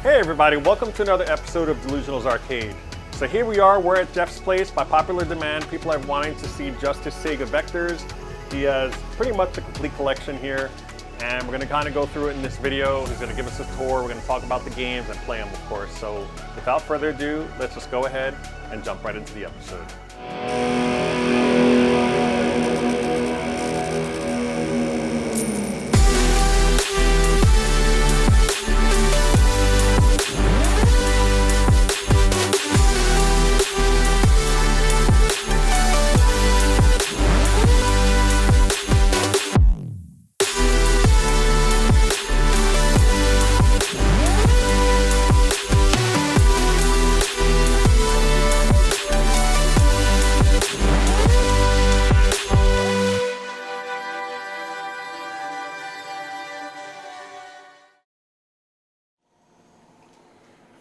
Hey everybody, welcome to another episode of DeLuSioNaL's Arcade. So here we are, we're at Jeff's place. By popular demand, people are wanting to see just his Sega Vectors. He has pretty much a complete collection here, and we're gonna kind of go through it in this video. He's gonna give us a tour, we're gonna talk about the games and play them, of course. So without further ado, let's just go ahead and jump right into the episode.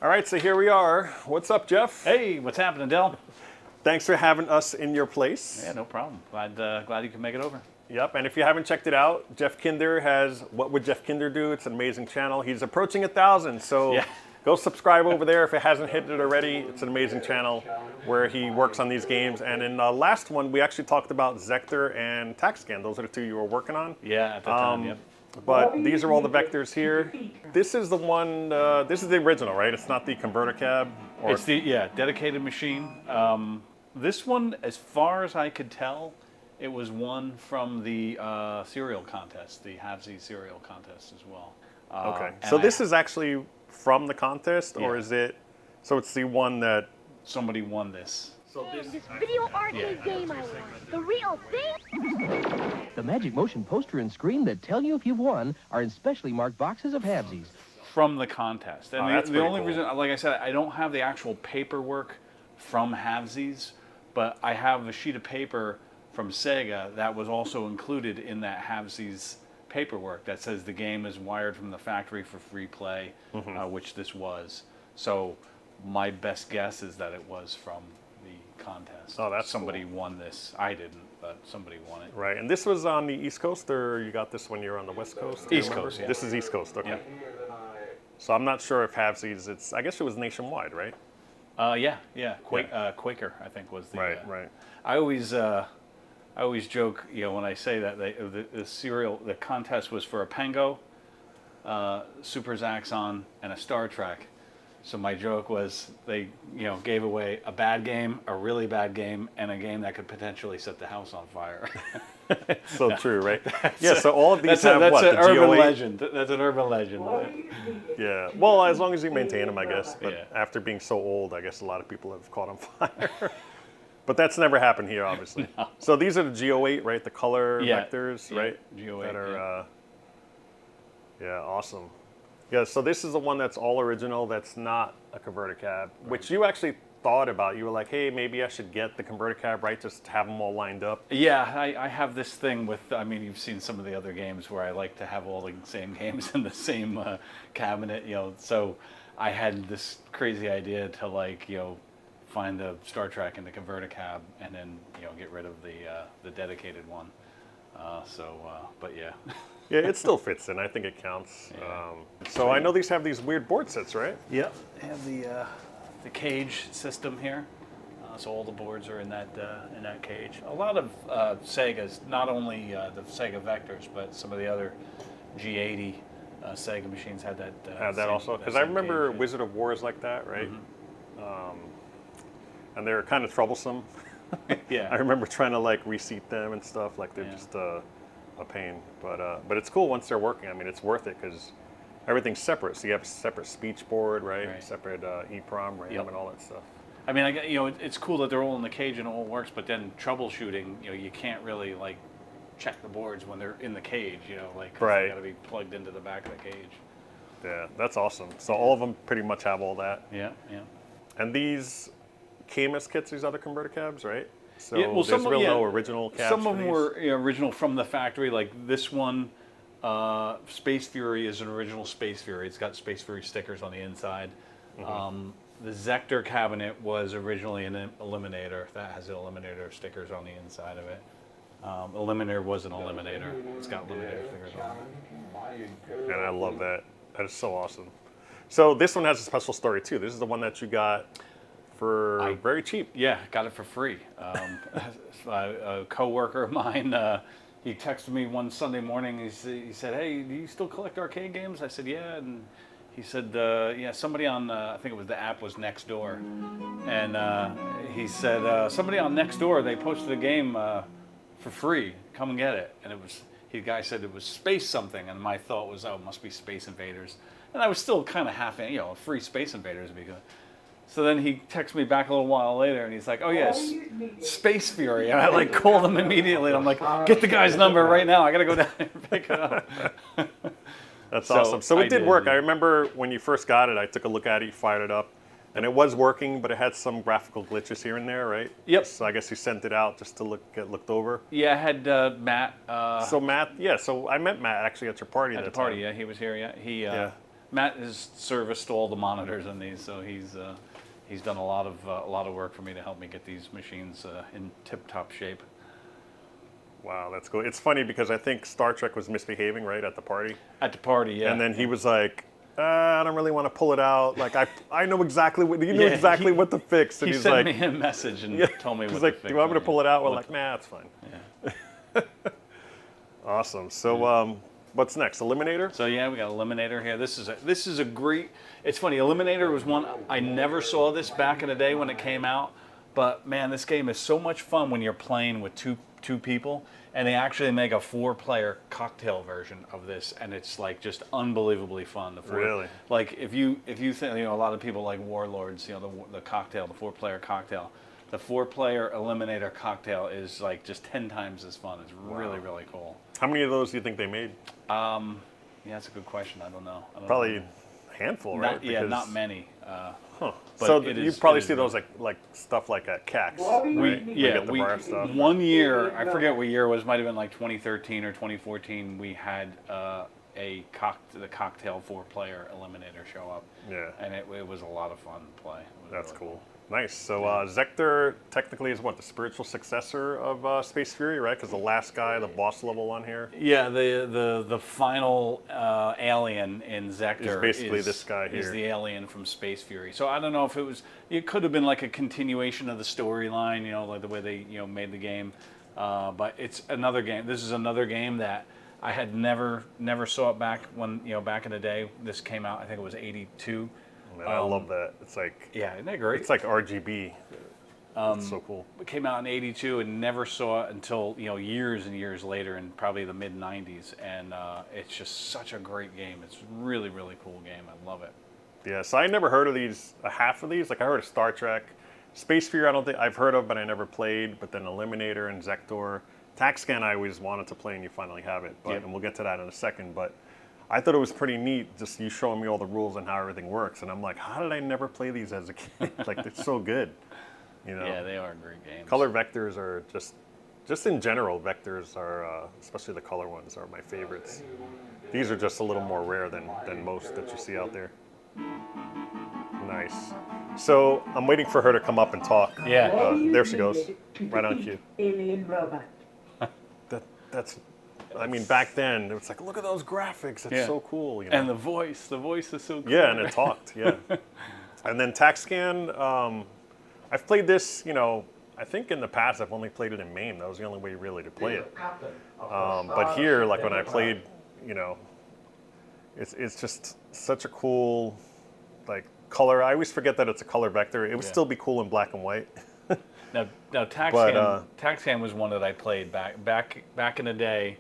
All right, so here we are. What's up, Jeff? Hey, what's happening, Del? Thanks for having us in your place. Yeah, no problem. Glad you could make it over. Yep, and if you haven't checked it out, Jeff Kinder has What Would Jeff Kinder Do? It's an amazing channel. He's approaching 1,000, so yeah. Go subscribe over there if it hasn't hit it already. It's an amazing channel where he works on these games. And in the last one, we actually talked about Zektor and TaxScan. Those are the two you were working on. Yeah, at the time, yep. But these are all the Vectors here. This is the one, this is the original, right? It's not the converter cab? Or It's the, dedicated machine. This one, as far as I could tell, it was one from the cereal contest, the Halfsies cereal contest as well. Okay, so this is actually from the contest, or is it, so it's the one that... Somebody won this. So this video arcade game I won. The real thing? The Magic Motion poster and screen that tell you if you've won are in specially marked boxes of Halfsies. From the contest. And that's the only cool. reason, like I said, I don't have the actual paperwork from Halfsies, but I have a sheet of paper from Sega that was also included in that Halfsies paperwork that says the game is wired from the factory for free play, which this was. So my best guess is that it was from the contest. Oh, that's somebody cool. won this. I didn't, but somebody won it. Right, and this was on the East Coast, or you got this when you were on the West Coast? Do you East remember? Coast, yeah. This is East Coast, okay. Yeah. So I'm not sure if Halfsies, I guess it was nationwide, right? Quaker, I think, was the... Right. I always joke, when I say that the contest was for a Pengo, Super Zaxxon, and a Star Trek. So my joke was they, gave away a bad game, a really bad game, and a game that could potentially set the house on fire. So true, right? Yeah. So all of these have that's what? An The urban GOA? legend. That's an urban legend. Yeah. Well, as long as you maintain them, I guess. But Yeah. after being so old, I guess a lot of people have caught on fire. But that's never happened here, obviously. No. So these are the GO8, right? The color vectors, Yeah. right? GO8, that are, awesome. Yeah, so this is the one that's all original, that's not a converter cab, which you actually thought about. You were like, hey, maybe I should get the converter cab, right? Just have them all lined up. Yeah, I have this thing with, you've seen some of the other games where I like to have all the same games in the same cabinet, so I had this crazy idea to find the Star Trek in the converter cab and then, get rid of the dedicated one. But yeah. Yeah, it still fits in. I think it counts. Yeah. So I know these have these weird board sets, right? Yep, they have the cage system here. So all the boards are in that cage. A lot of Segas, not only the Sega Vectors, but some of the other G80 Sega machines had that. Had that also, because I remember Wizard of War is like that, right? And they're kind of troublesome. Yeah. I remember trying to reseat them and stuff. They're just a pain. But it's cool once they're working. I mean, it's worth it because everything's separate. So you have a separate speech board, right? Separate EEPROM, RAM, and all that stuff. I mean, it's cool that they're all in the cage and it all works. But then troubleshooting, you can't really check the boards when they're in the cage. They got to be plugged into the back of the cage. Yeah, that's awesome. So all of them pretty much have all that. Yeah. And these came as kits, these other converter cabs, right? So there's no original cabs. Some of for them these? were original from the factory, like this one. Space Fury is an original Space Fury. It's got Space Fury stickers on the inside. The Zektor cabinet was originally an Eliminator. That has the Eliminator stickers on the inside of it. Eliminator was an Eliminator. It's got Eliminator stickers on it. And I love that. That is so awesome. So this one has a special story too. This is the one that you got for very cheap. Yeah, got it for free. A coworker of mine, he texted me one Sunday morning. He said, "Hey, do you still collect arcade games?" I said, "Yeah." And he said, "Yeah, somebody on I think it was the app was Nextdoor," and he said, "Somebody on Nextdoor, they posted a game for free. Come and get it." And it was the guy said it was Space something, and my thought was, "Oh, it must be Space Invaders." And I was still kind of half, free Space Invaders because. So then he texts me back a little while later, and he's like, "Oh yes, Space Fury." And I like called him immediately, and I'm like, "Get the guy's number right now. I gotta go down and pick it up." That's awesome. So it did work. I remember when you first got it, I took a look at it, you fired it up, and it was working, but it had some graphical glitches here and there, right? Yep. So I guess you sent it out just to get looked over. Yeah, I had Matt. So Matt, so I met Matt actually at your party. At the party, yeah, he was here. Yeah, Matt has serviced all the monitors on these, so he's done a lot of work for me to help me get these machines in tip-top shape. Wow, that's cool. It's funny because I think Star Trek was misbehaving, right, at the party? At the party, yeah. And then he was like, I don't really want to pull it out. Like, I know exactly what, what to fix. And he he's sent like, me a message and told me what he's to like, fix. do you want me to pull it out? We're like, nah, it's fine. Yeah. Awesome. So what's next? Eliminator? So yeah, we got Eliminator here. This is a great. It's funny. Eliminator was one I never saw this back in the day when it came out, but man, this game is so much fun when you're playing with two people, and they actually make a 4-player cocktail version of this, and it's like just unbelievably fun. Really? Like if you think a lot of people like Warlords, the cocktail, the 4-player cocktail. The 4-player Eliminator cocktail is like just 10 times as fun. It's really, really cool. How many of those do you think they made? Yeah, that's a good question. I don't know. Probably a handful, right? Yeah, not many. But so you probably see those like stuff like at CAX. Right? 1 year, I forget what year it was, might have been like 2013 or 2014, we had the cocktail 4-player Eliminator show up. Yeah. And it was a lot of fun to play. That's really cool. Nice. So Zektor technically is what, the spiritual successor of Space Fury, right? Because the last guy, the boss level on here. Yeah, the final alien in Zektor is basically this guy here. Is the alien from Space Fury. So I don't know if it could have been like a continuation of the storyline, like the way they made the game. But it's another game. This is another game that I had never saw it back back in the day. This came out, I think it was '82. Man, I love that. It's like, yeah, isn't that great? It's like RGB. It's so cool. It came out in '82 and never saw it until years and years later, in probably the mid '90s. And it's just such a great game. It's a really, really cool game. I love it. Yeah, so I never heard of these. Half of these, like I heard of Star Trek, Space Fury. I don't think I've heard of, but I never played. But then Eliminator and Zektor, TaxScan. I always wanted to play, and you finally have it. But and we'll get to that in a second. But I thought it was pretty neat, just you showing me all the rules and how everything works. And I'm like, how did I never play these as a kid? Like, they're so good. Yeah, they are great games. Color vectors are just in general, vectors are, especially the color ones, are my favorites. These are just a little more rare than most that you see out there. Nice. So I'm waiting for her to come up and talk. Yeah. There she goes, right on cue. Alien robot. That's. I mean, back then, it was like, look at those graphics. It's so cool. And the voice is so cool. Yeah, and it talked, yeah. And then TaxScan, I've played this, I think in the past I've only played it in MAME. That was the only way really to play it. But here, like when I played, it's just such a cool, like, color. I always forget that it's a color vector. It would still be cool in black and white. Now TaxScan was one that I played back in the day.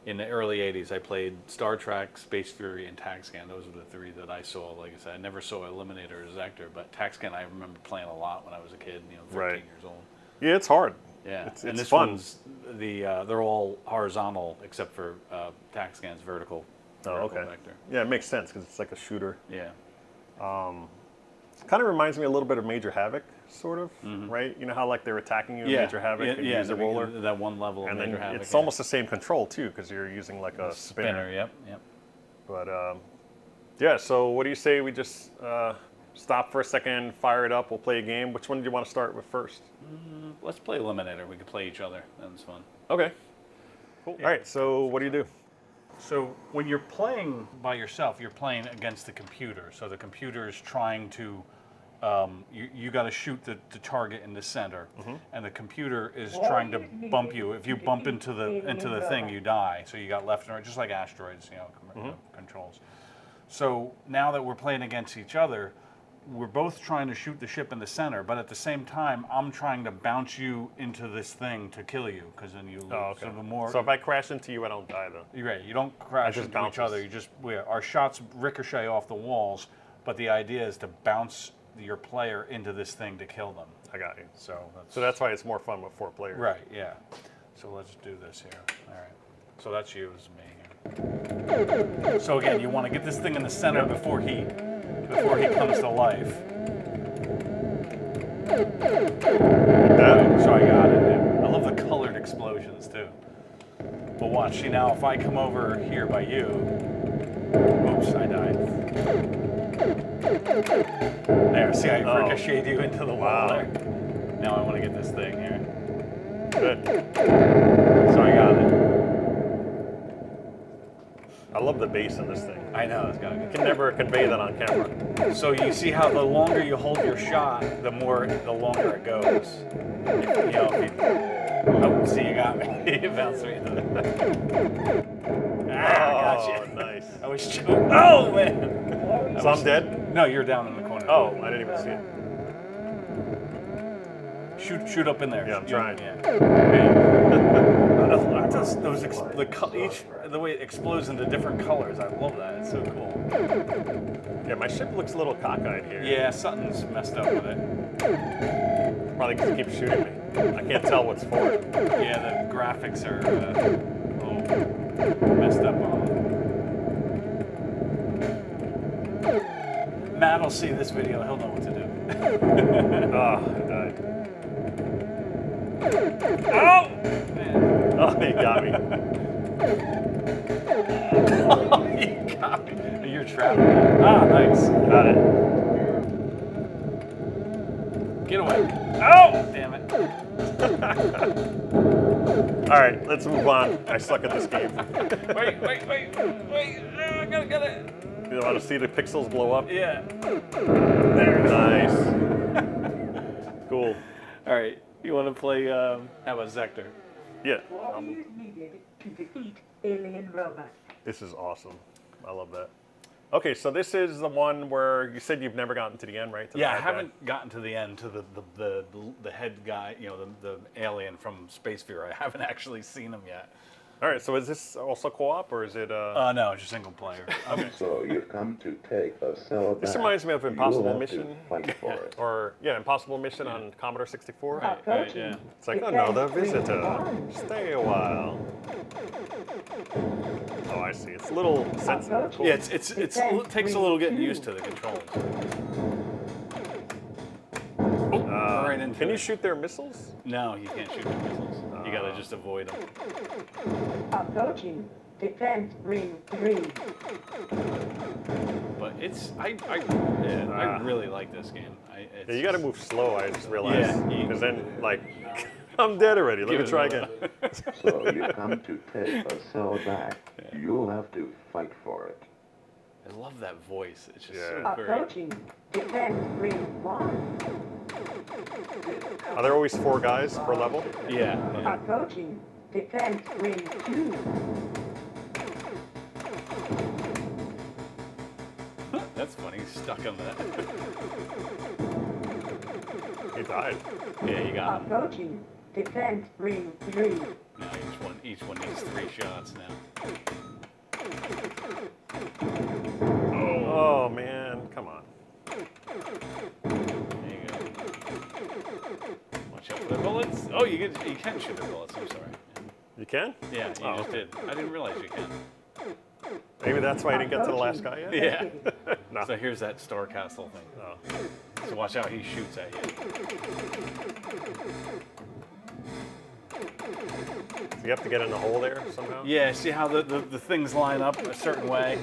In the early '80s, I played Star Trek, Space Fury, and TaxScan. Those were the three that I saw. Like I said, I never saw Eliminator or Zektor, but TaxScan I remember playing a lot when I was a kid, 13 years old. Yeah, it's hard. Yeah, it's and this fun. one's they're all horizontal except for TaxScan's vertical. Okay. Vector. Yeah, it makes sense because it's like a shooter. Yeah. Kind of reminds me a little bit of Major Havoc, sort of, right? You know how like they're attacking you in Major Havoc and you use a roller? That one level and of Major Havoc. It's almost the same control, too, because you're using like a spinner. Yep. But, yeah, so what do you say we just stop for a second, fire it up, we'll play a game. Which one do you want to start with first? Let's play Eliminator. We can play each other. That's fun. Okay. Cool. Yeah. All right, so what do you do? So when you're playing by yourself, you're playing against the computer. So the computer is trying to, you got to shoot the target in the center, and the computer is trying to bump you. If you bump into the thing, you die. So you got left and right, just like asteroids, controls. So now that we're playing against each other, we're both trying to shoot the ship in the center, but at the same time, I'm trying to bounce you into this thing to kill you, because then you lose. Oh, okay. So the more, So if I crash into you, I don't die though. you're right. You don't crash just into bounces. each other. You just our shots ricochet off the walls, but the idea is to bounce your player into this thing to kill them. I got you. So that's why it's more fun with 4 players. right. Yeah. So let's do this here. All right. So that's you as me here. So again, you want to get this thing in the center before he comes to life. So I got it. I love the colored explosions too. But watch, see now if I come over here by you, oops, I died. There, see I ricocheted you into the wall there. Now I want to get this thing here. Good. So I got it. I love the bass in this thing. I know, it's got You good. can never convey that on camera. So you see how the longer you hold your shot, the longer it goes. Oh, see, you got me. You bounced me into the... I got you. Nice. I was choking. Oh, man. So I'm dead? No, you're down in the corner. Oh, I didn't even see it. Shoot up in there. Yeah, I'm trying. The way it explodes into different colors, I love that. It's so cool. Yeah, my ship looks a little cockeyed here. Yeah, something's messed up with it. Probably because it keeps shooting me. I can't tell what's for it. Yeah, the graphics are a little messed up on it. Matt will see this video, he'll know what to do. Oh, I died. Oh! Man. Oh, he got me. You got me. You're trapped. Ah, nice. Got it. Get away. Oh! Damn it. All right, let's move on. I suck at this game. Wait. I gotta get it. You want to see the pixels blow up? Yeah. There. Nice. Cool. All right. You want to play, how about Zektor? Yeah. All is needed to defeat alien robots. This is awesome. I love that. Okay, so this is the one where you said you've never gotten to the end, right? To the Yeah, I bad guy. haven't gotten to the end, to the head guy, the alien from Space Fear. I haven't actually seen him yet. All right, so is this also co-op or is it? No, it's just single player. Okay. So you come to take a cell This back. reminds me of You Impossible have to Mission. fight for it. Or yeah, Impossible Mission on Commodore 64. Right, yeah. It's like another visitor. Stay a while. Oh, I see. It's a little sensitive. Yeah, it takes a little getting used to the controls. Right into Can you it. shoot their missiles? No, you can't shoot the missiles. You gotta just avoid them. Approaching defense ring 3. But I really like this game. Yeah, you got to move slow. I just realized Yeah, because then like I'm dead already. Let me try again. So you come to take a cell back. You'll have to fight for it. I love that voice. It's just Yeah. so great. Approaching defense ring 1. Are there always 4 guys per level? Yeah. Approaching defense ring 2. That's funny. He's stuck on that. He died. Yeah, you got him. Approaching defense ring 3. Now each one needs 3 shots now. Oh man, come on. There you go. Watch out for the bullets. Oh, you can shoot the bullets. I'm sorry. You can? Yeah, you Oh, just okay. did. I didn't realize you can. Maybe that's why I didn't get to the last guy yet. Yeah. No. So here's that Star Castle thing. Oh. So watch out, he shoots at you. So you have to get in the hole there somehow? Yeah, see how the things line up a certain way?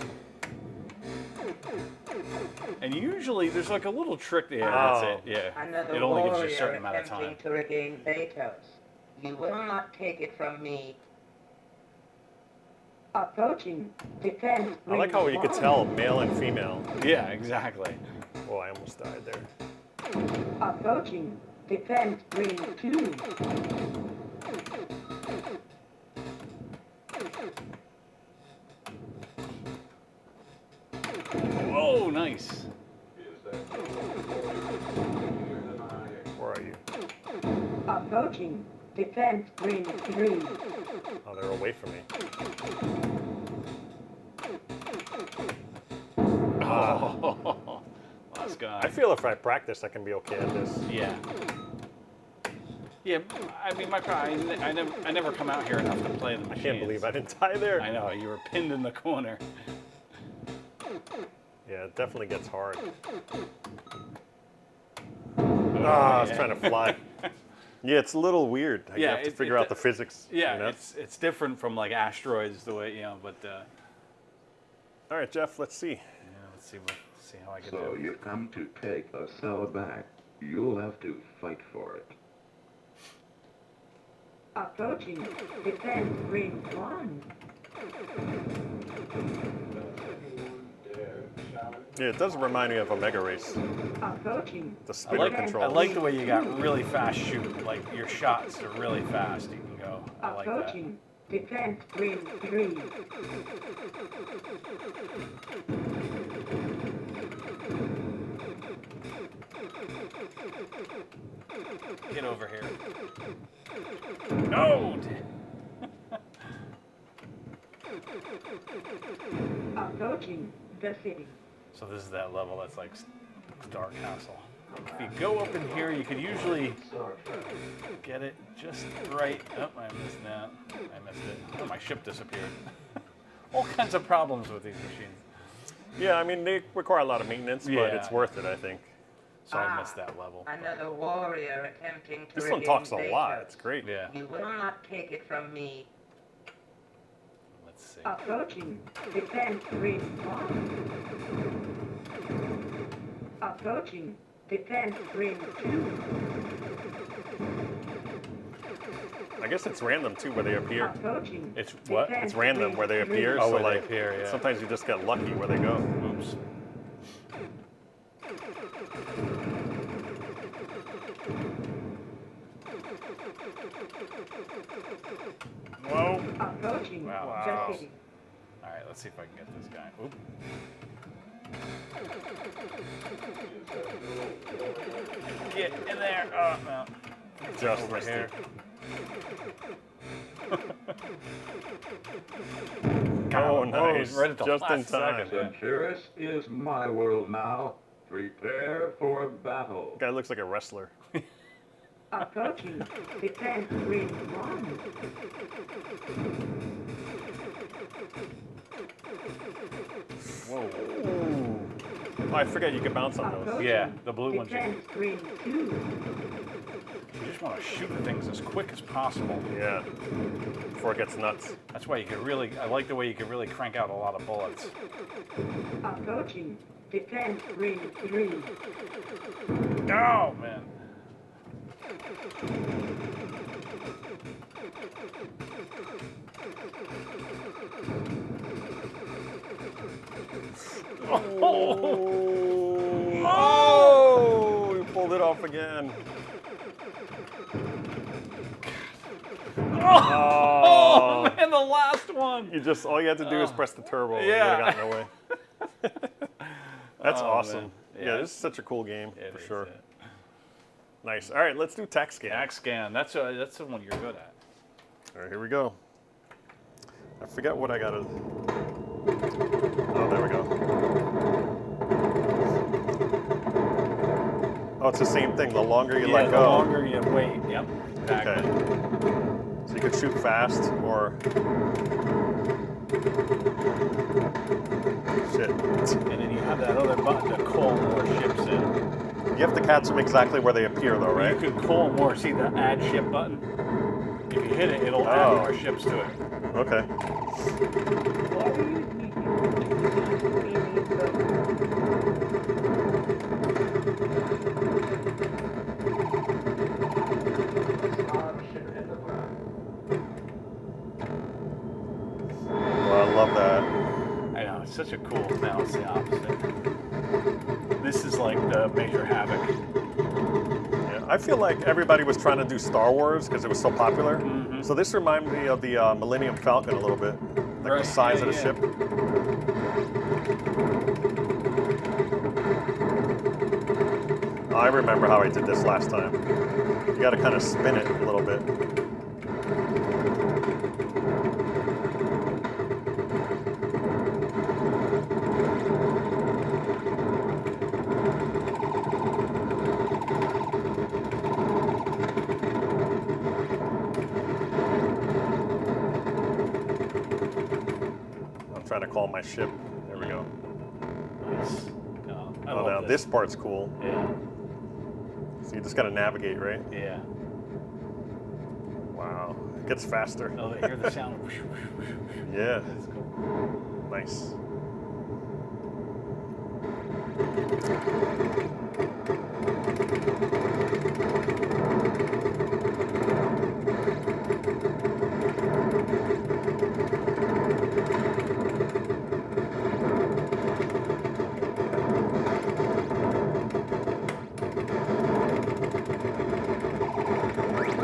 And usually there's like a little trick there. Oh. That's it. Yeah. Another It only gives you a warrior certain amount of time. attempting to regain Betos. You will not take it from me. Approaching defense. I like how you could tell male and female. Yeah, exactly. Oh, I almost died there. Approaching defense ring 2. Oh, nice. Where are you? Approaching defense ring 3. Oh, they're away from me. Oh, last guy. I feel if I practice, I can be okay at this. Yeah. Yeah, I mean, I never come out here enough to play the I machines. can't believe I didn't die there. I know, you were pinned in the corner. Yeah, it definitely gets hard. Oh, I was trying to fly. Yeah, it's a little weird. You Yeah, have to figure out the physics. Yeah, you know? it's different from like asteroids, the way, but All right, Jeff, let's see. yeah, let's see how I get So there. you've come to take a cell back. You'll have to fight for it. Approaching defense ring 1. Yeah, it does remind me of a Mega Race. Approaching The I spinner like, controls. I like the way you got really fast shoot. Like your shots are really fast. You can go. I like that. approaching defense ring 3. Get over here. No! Approaching the city. So this is that level that's like Star Castle. If you go up in here, you could usually get it just right. Oh, I missed that. I missed it. Oh, my ship disappeared. All kinds of problems with these machines. Yeah, I mean, they require a lot of maintenance, but Yeah. it's worth it, I think. So I missed that level. Another warrior attempting to This one talks a lot. It's great. Yeah, You will not take it from me. let's see. Approaching defense ring 1. Approaching defense ring 2. I guess it's random, too, where they appear. Approaching It's what? defense It's random where they ring appear, 3. Oh, so where they like appear, yeah. sometimes you just get lucky where they go. Oops. Whoa. Approaching Wow. the city. All right, let's see if I can get this guy. Oop. Get in there. Oh, no. Just Over missed here. it. Oh, nice. Right at the Just in last time. second. Centuris is my world now. Prepare for battle. Guy looks like a wrestler. Approaching defense ring 1. Whoa. Oh, I forget you can bounce on those. Approaching Yeah, the blue ones. defense ring 2. You just want to shoot the things as quick as possible. Yeah. Before it gets nuts. That's why you could really, I like the way you could really crank out a lot of bullets. Approaching defense ring 3. Oh, man. Oh! You pulled it off again. Oh, man, the last one. You just, all you had to do is press the turbo and you Yeah. would have gotten away. That's Oh, awesome. man. Yeah, Yeah. this is such a cool game, It for is, sure. yeah. Nice. All right, let's do tax scan. Back scan. That's the one you're good at. All right, here we go. I forget what I got to... Oh, there we go. Oh, it's the same thing. The longer you let the go. longer you wait. Yep. Exactly. Okay. So you could shoot fast or... Shit. And then you have that other button to call more ships in. You have to catch them exactly where they appear, though, right? You can call more. See the add ship button? If you hit it, it'll add more ships to it. Okay. What are you Well, such a cool. Now it's the opposite. This is like the Major Havoc. Yeah, I feel like everybody was trying to do Star Wars because it was so popular. So this reminded me of the Millennium Falcon a little bit, like Right, the size yeah, of the yeah. ship. I remember how I did this last time. You got to kind of spin it a little bit. I'm trying to call my ship. There we go. Nice. No, I Oh, love now this part's cool. Yeah. So you just got to navigate, right? Yeah. Wow. It gets faster. Oh, they hear the sound. Yeah. That's cool. Nice.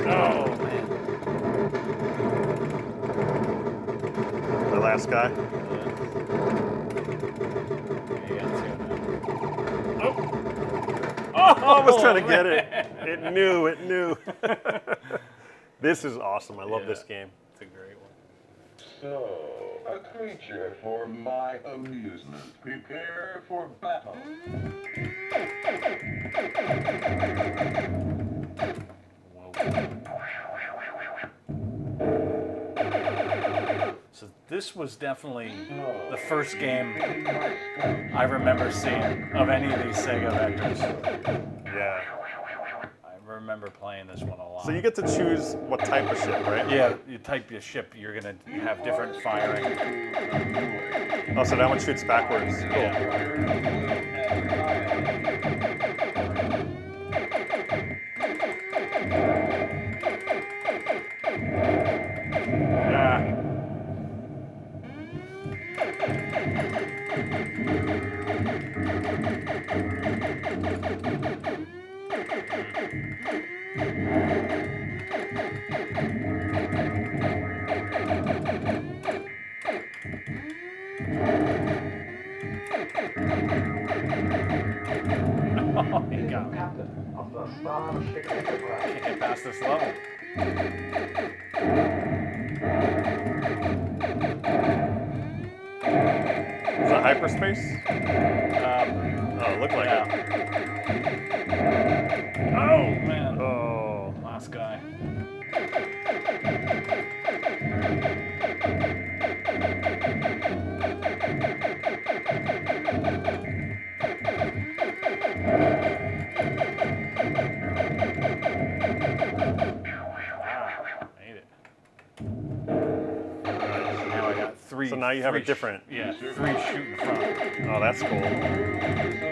Oh man. The last guy. Oh, I was trying to get it. It knew. This is awesome. I love this game. It's a great one. So, a creature for my amusement. Prepare for battle. So this was definitely the first game I remember seeing of any of these Sega vectors. Yeah. I remember playing this one a lot. So you get to choose what type of ship, right? Yeah, you type your ship, you're gonna have different firing. Oh, so that one shoots backwards. Cool. Yeah. Oh, he got me. Captain of the Starship Enterprise. Can't get past this level. Is that hyperspace? Oh, it looked like it. Oh man. Oh. Last guy. Made it. Now I got three. So now you have a three different- Yeah, three shoot in front. Oh, that's cool.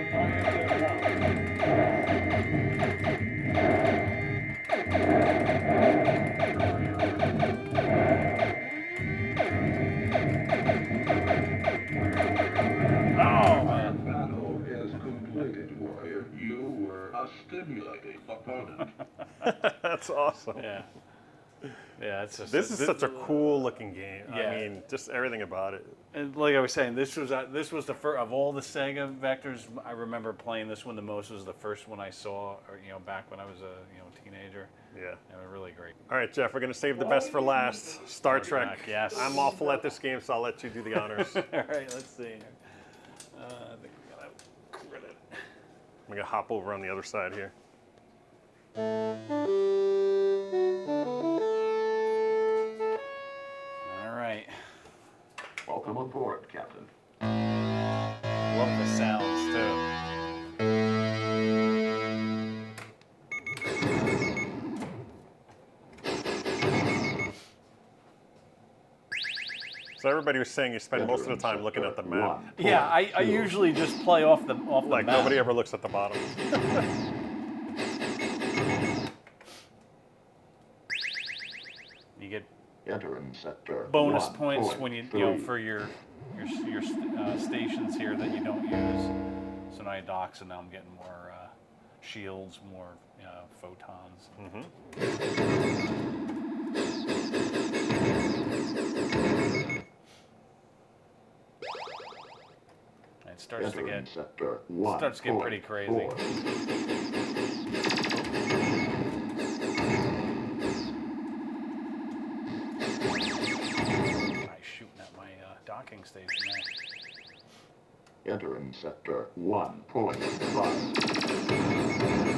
Oh man. Battle is completed, warrior. You were a stimulating opponent. That's awesome. Yeah. Yeah, it's just This is such a cool looking game. Yeah. I mean, just everything about it. And like I was saying, this was the first of all the Sega vectors. I remember playing this one the most. It was the first one I saw, or back when I was a teenager. Yeah. They were really great. All right, Jeff, we're going to save the best for last. Star Trek. yes. I'm awful at this game, so I'll let you do the honors. All right, let's see here. I think we got a credit. I'm going to hop over on the other side here. All right. Welcome aboard, Captain. Love the sounds too. So everybody was saying you spend most of the time looking at the map. Yeah, I usually just play off the Like map. nobody ever looks at the bottom. You get Entering sector. bonus 1, points 4, when you 3. for your stations here that you don't use. So now I dock, so now I'm getting more shields, more photons. It starts to get pretty crazy. Shooting at my docking station there. Entering sector 1.5.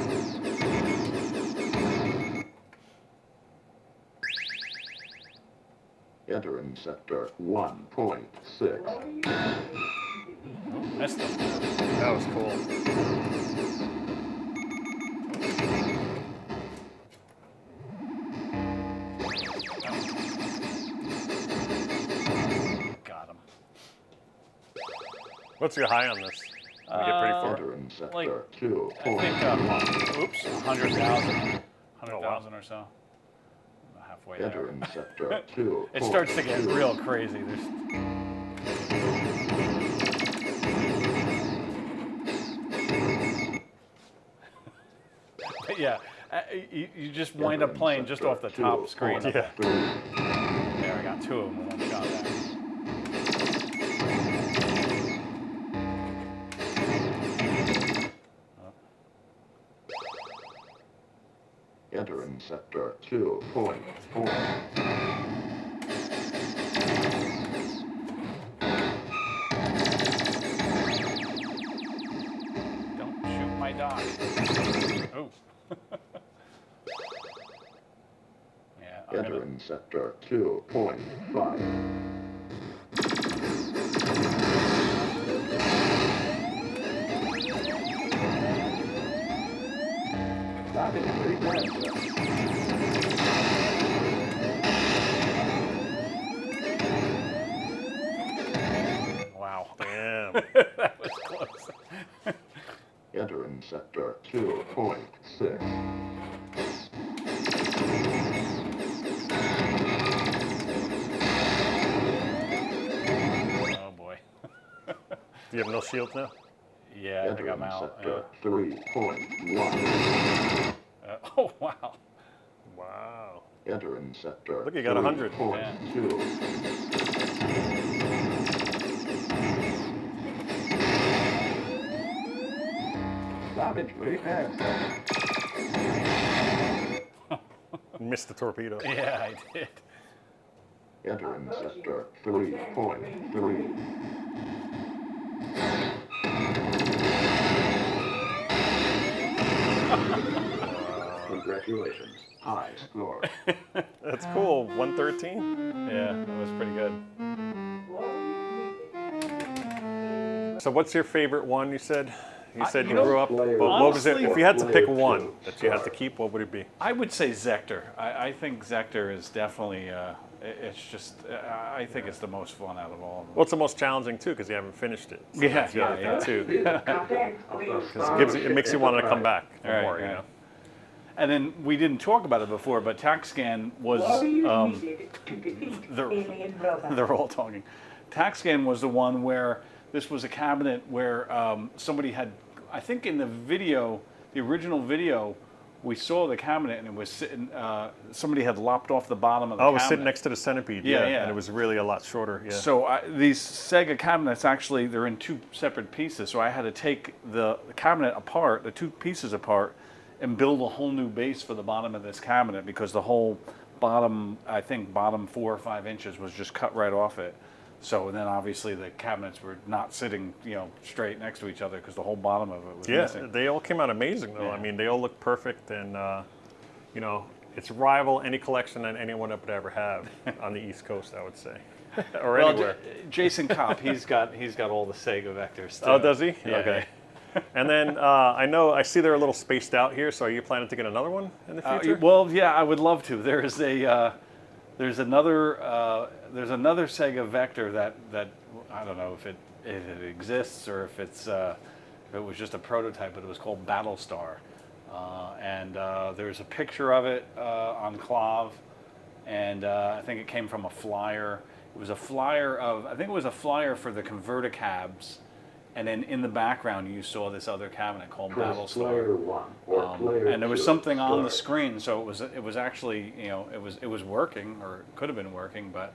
Entering sector 1.6. Missed him. That was cool. Got him. What's your high on this? We get pretty far. Entering sector Like, 2. I think, 100,000 or so. Halfway there. Entering sector 2. It starts to get real crazy. But yeah, you just wind up playing just off the top screen. Yeah. There, I got two of them in one shot there. Entering sector 2.4. Don't shoot my dog. Oh. Yeah. Entering sector 2.5. Wow. Damn. That was close. Entering sector 2.6. Oh boy. Do you have no shields now? Yeah, I think I'm Entering out. sector 3.1. Oh wow. Wow. Entering sector Look, you got 100. 3.2. Savage reflex. Missed the torpedo. Yeah, I did. Entering sector 3.3. Congratulations. High score. That's cool. 113. Yeah, that was pretty good. So what's your favorite one, you said? You said you you know, grew up, but what was it? honestly- If you had to pick one that you had to keep, what would it be? I would say Zektor. I think Zektor is definitely, it's just, I think it's the most fun out of all of them. Well, it's the most challenging too because you haven't finished it. So Yeah, that's the other yeah, thing too. Contact, please. 'Cause it makes you want to come back for Right, more, yeah. you know. And then we didn't talk about it before, but TaxScan was, Needed to defeat the- alien robots. they're all talking. TaxScan was the one where this was a cabinet where somebody had, I think in the video, the original video, we saw the cabinet and it was sitting, somebody had lopped off the bottom of the Oh, it cabinet. was sitting next to the centipede. Yeah, Yeah, yeah. And it was really a lot shorter. Yeah. So these Sega cabinets actually, they're in two separate pieces. So I had to take the cabinet apart, the two pieces apart, and build a whole new base for the bottom of this cabinet because the whole bottom, I think bottom 4 or 5 inches was just cut right off it. So then obviously the cabinets were not sitting, straight next to each other because the whole bottom of it was Yeah, missing. they all came out amazing though. Yeah. I mean, they all look perfect, and it's rival any collection that anyone would ever have on the East Coast, I would say, or Well, anywhere. Jason Kopp, he's got all the Sega vectors too. Oh, does he? Yeah, Okay. And then I see they're a little spaced out here. So are you planning to get another one in the future? Well, yeah, I would love to. There's another Sega Vector that I don't know if it exists or if it was just a prototype, but it was called Battlestar, and there's a picture of it on Clav, and I think it came from a flyer. It was a flyer of, I think it was a flyer for the converter cabs, and then in the background you saw this other cabinet called Press Battlestar. player 1 or player And there was 2 something on the start. screen, so it was actually, you know, it was working, or it could have been working, but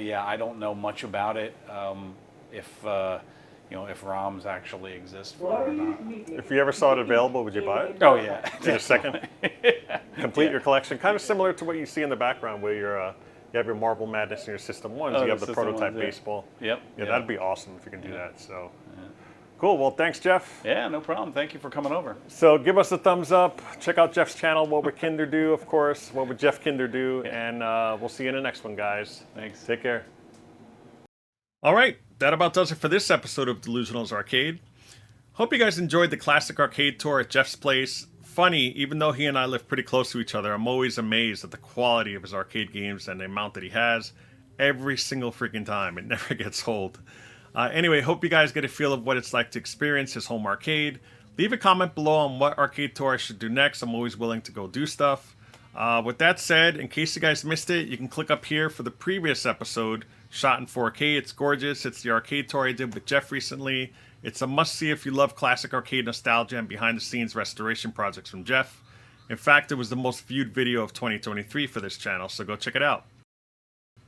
yeah, I don't know much about it. If you know, if ROMs actually exist for it or not. If you ever saw it available, would you buy it? Oh yeah, In a second. Complete your collection. Kind of similar to what you see in the background where you have your Marble Madness and your System 1s. Oh, You the have the System prototype 1s, yeah. baseball. Yep. Yeah, yep. that'd be awesome if you can do that. So, cool. Well, thanks, Jeff. Yeah, no problem. Thank you for coming over. So give us a thumbs up. Check out Jeff's channel. What would Kinder do? Of course. What would Jeff Kinder do? And we'll see you in the next one, guys. Thanks. Take care. All right, that about does it for this episode of DeLuSioNaL's Arcade. Hope you guys enjoyed the classic arcade tour at Jeff's place. Funny, even though he and I live pretty close to each other, I'm always amazed at the quality of his arcade games and the amount that he has every single freaking time. It never gets old. Anyway, hope you guys get a feel of what it's like to experience his home arcade. Leave a comment below on what arcade tour I should do next. I'm always willing to go do stuff. With that said, in case you guys missed it, you can click up here for the previous episode, shot in 4K. It's gorgeous. It's the arcade tour I did with Jeff recently. It's a must-see if you love classic arcade nostalgia and behind-the-scenes restoration projects from Jeff. In fact, it was the most viewed video of 2023 for this channel, so go check it out.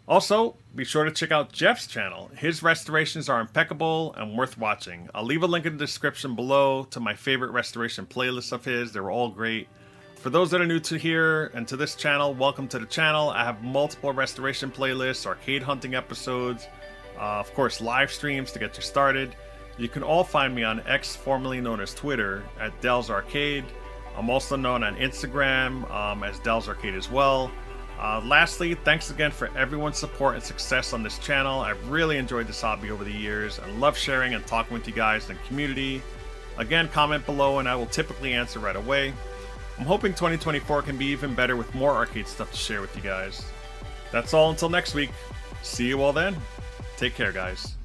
Also, be sure to check out Jeff's channel. His restorations are impeccable and worth watching. I'll leave a link in the description below to my favorite restoration playlists of his. They were all great. For those that are new to here and to this channel, welcome to the channel. I have multiple restoration playlists, arcade hunting episodes, of course live streams to get you started. You can all find me on X, formerly known as Twitter, at Del's Arcade. I'm also known on Instagram as Del's Arcade as well. Lastly, thanks again for everyone's support and success on this channel. I've really enjoyed this hobby over the years and love sharing and talking with you guys in the community. Again, comment below and I will typically answer right away. I'm hoping 2024 can be even better with more arcade stuff to share with you guys. That's all until next week. See you all then. Take care, guys.